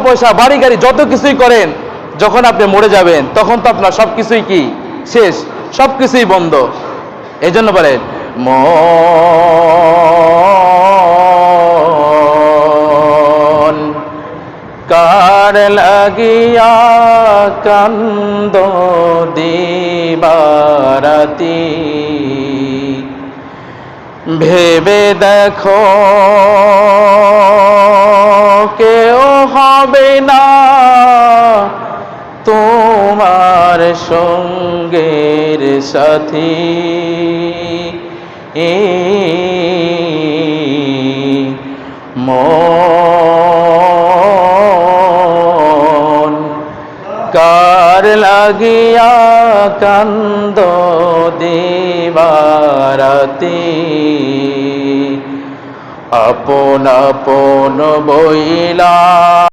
পয়সা বাড়ি গাড়ি যত কিছুই করেন, যখন আপনি মরে যাবেন তখন তো আপনার সবকিছুই কি শেষ, সবকিছুই বন্ধ। এই জন্য বলেন মন কার লাগিয়া কান্দ দিবারাতি, ভেবে দেখো কেউ হবে না তোমার সঙ্গের সাথী। মন কার লাগিয়া কান্দ দিবারাতি, আপন আপন বইলা